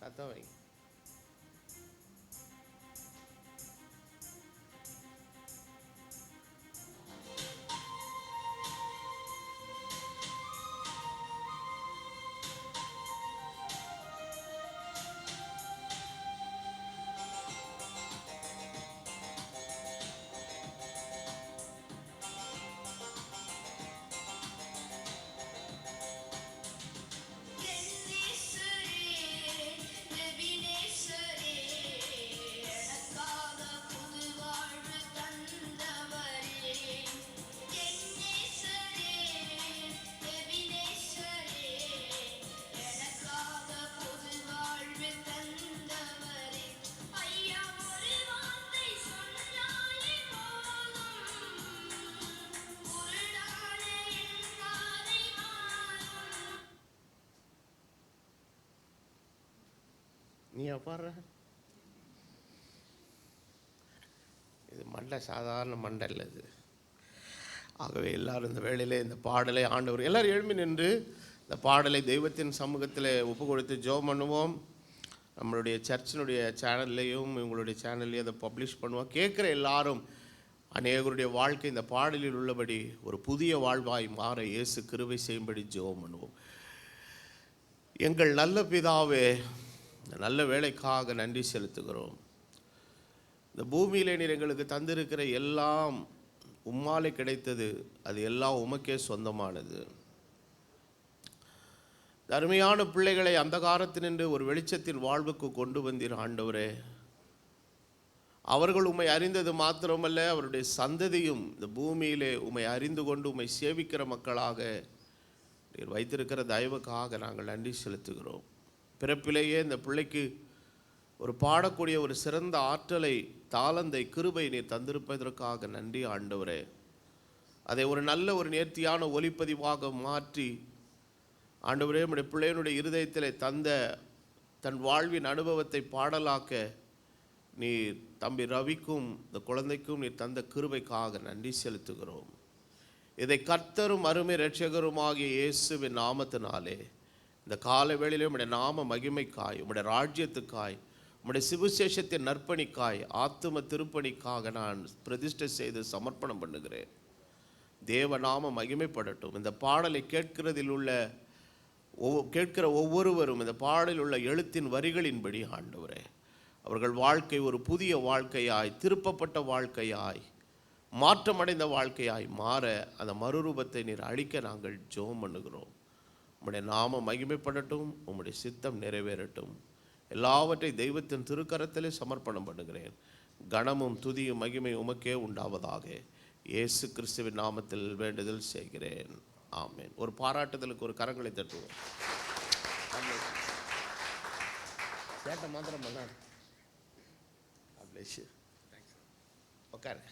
சத்தம் வை. நீ பாடுற இது மண்டை சாதாரண மண்டை இல்லை இது. ஆகவே எல்லாரும் இந்த வேளையிலே இந்த பாடலை ஆண்டவர் எல்லாரும் எழும்பி நின்று இந்த பாடலை தெய்வத்தின் சமூகத்தில் ஒப்பு கொடுத்து ஜெபம் பண்ணுவோம். நம்மளுடைய சர்ச்சினுடைய சேனல்லையும் இவங்களுடைய சேனல்லையும் அதை பப்ளிஷ் பண்ணுவோம். கேட்குற எல்லாரும் அநேகருடைய வாழ்க்கை இந்த பாடலில் உள்ளபடி ஒரு புதிய வாழ்வாய் மாற இயேசு கிருபை செய்யும்படி ஜெபம் பண்ணுவோம். எங்கள் நல்ல பிதாவே, இந்த நல்ல வேலைக்காக நன்றி செலுத்துகிறோம். இந்த பூமியில் நீர் எங்களுக்கு தந்திருக்கிற எல்லாம் உம்மாலே கிடைத்தது, அது எல்லாம் உமக்கே சொந்தமானது. அருமையான பிள்ளைகளை அந்தகாரத்தினின்று ஒரு வெளிச்சத்தின் வாழ்வுக்கு கொண்டு வந்தீர் ஆண்டவரே. அவர்கள் உம்மை அறிந்தது மாத்திரமல்ல, அவருடைய சந்ததியும் இந்த பூமியிலே உம்மை அறிந்து கொண்டு உம்மை சேவிக்கிற மக்களாக நீர் வைத்திருக்கிற தயவுக்காக நாங்கள் நன்றி செலுத்துகிறோம். பிறப்பிலேயே இந்த பிள்ளைக்கு ஒரு பாடக்கூடிய ஒரு சிறந்த ஆற்றலை, தாளந்தை, கிருபை நீர் தந்திருப்பதற்காக நன்றி ஆண்டவரே. அதை ஒரு நல்ல ஒரு நேர்த்தியான ஒலிப்பதிவாக மாற்றி ஆண்டவரே நம்முடைய பிள்ளையினுடைய இருதயத்தில் தந்த தன் வாழ்வின் அனுபவத்தை பாடலாக்க நீர் தம்பி ரவிக்கும் இந்த குழந்தைக்கும் நீர் தந்த கிருபைக்காக நன்றி செலுத்துகிறோம். இதை கர்த்தரும் அருமை இரட்சகருமாகிய இயேசுவின் நாமத்தினாலே இந்த கால வேளையிலே உம்முடைய நாம மகிமைக்காய், உம்முடைய ராஜ்யத்துக்காய், உம்முடைய சுவிசேஷத்தின் நற்பணிக்காய், ஆத்தும திருப்பணிக்காக நான் பிரதிஷ்டை செய்து சமர்ப்பணம் பண்ணுகிறேன். தேவ நாம மகிமைப்படட்டும். இந்த பாடலை கேட்கிற ஒவ்வொருவரும் இந்த பாடலில் உள்ள எழுத்தின் வரிகளின்படி ஆண்டவரே அவர்கள் வாழ்க்கை ஒரு புதிய வாழ்க்கையாய், திருப்பப்பட்ட வாழ்க்கையாய், மாற்றமடைந்த வாழ்க்கையாய் மாற அந்த மறுரூபத்தை நீர் அளிக்க நாங்கள் ஜெபம் பண்ணுகிறோம். உம்முடைய நாம மகிமைப்படட்டும், உம்முடைய சித்தம் நிறைவேறட்டும். எல்லாவற்றை தெய்வத்தின் திருக்கரத்திலே சமர்ப்பணம் பண்ணுகிறேன். கனமும் துதியும் மகிமை உமக்கே உண்டாவதாக இயேசு கிறிஸ்துவின் நாமத்தில் வேண்டுதல் செய்கிறேன். ஆமென். ஒரு பாராட்டுதலுக்கு ஒரு கரங்களை தட்டுவோம். சேட்டை மாத்திரம் பண்ணார். உட்காரு.